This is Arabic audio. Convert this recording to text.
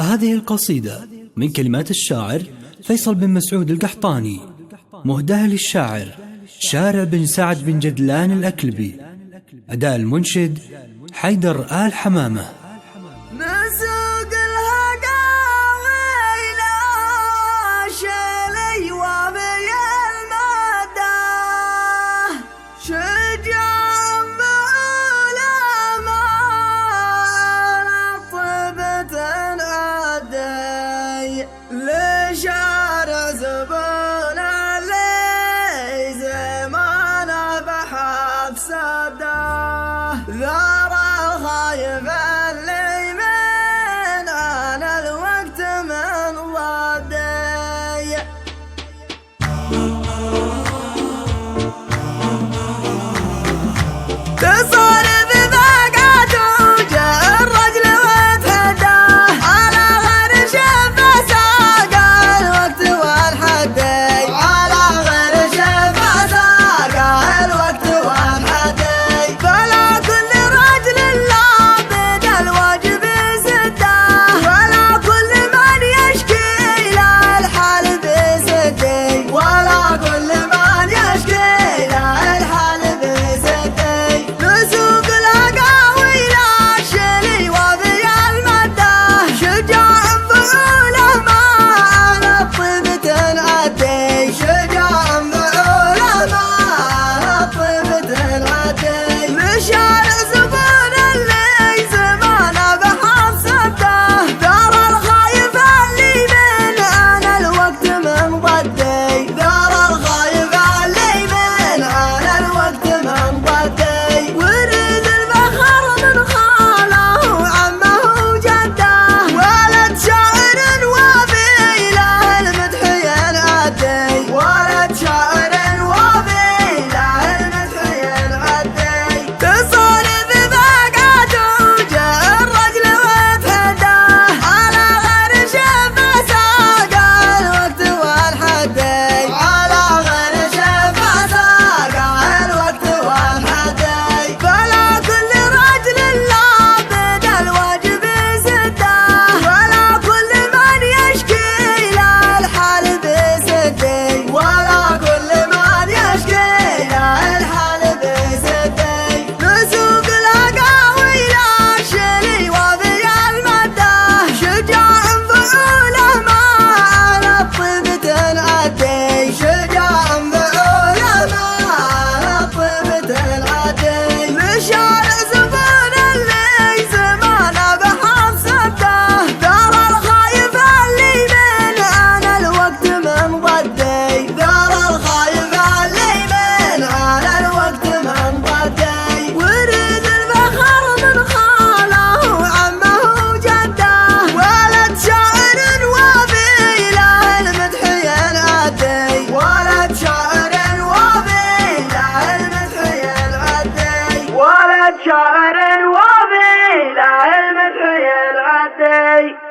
هذه القصيدة من كلمات الشاعر فيصل بن مسعود القحطاني، مهداة للشاعر شارع بن سعد بن جدلان الأكلبي. أداء المنشد حيدر آل حمامة. نسوق الهقاوي إلى شلي وبي المدى، شجاع بعلماء طيبة عدي لشارع زبون اللي زمان بحب سده، ذار الخايف اللي من أنا الوقت من ضدي. تصرف بقعته وجاء الرجل وتهداه، على غير شف ساق الوقت والحدي، على غير شف ساق الوقت والحدي. فلا كل رجل لابد الواجب سده، ولا كل من يشكي له الحال بسدي، ولا كل من يشكي له الحال بسدي. نسوق الهقاوي إلى شلي وبي المدى، شجاع فعوله ما على طيبة عدي، شجاع فعوله ما على طيبة عدي. لشارع زبون اللي زمانه بحب سده، دار الخايف اللي من أنا الوقت من ضدي، دار الخايف اللي من أنا الوقت من ضدي. ورد الفخر من خاله وعمه وجده، ولد شاعر وفي له المدح ينعدي، ولد شاعر وفي له المدح ينعدي. تصرف بقعته وجاء الرجل وتهداه، على غير شف ساق الوقت والحدي، على غير شف ساق الوقت والحدي. فلا كل رجل لابد الواجب سده، ولا كل من يشكي له الحال بسدي، ولا كل من يشكي له الحال بسدي. نسوق الهقاوي إلى شلي وبي المدى، شجاع فعوله ما على طيبة عدي، شجاع فعوله ما على طيبة عدي. لشارع زبون اللي زمانه بحب سده، دار الخايف اللي من أنا الوقت من ضدي، دار الخايف اللي من أنا الوقت من ضدي. ورد الفخر من خاله وعمه وجده، ولد شاعر وفي له المدح ينعدي، ولد شاعر وفي له المدح ينعدي، ولد شاعر وفي له المدح ينعدي.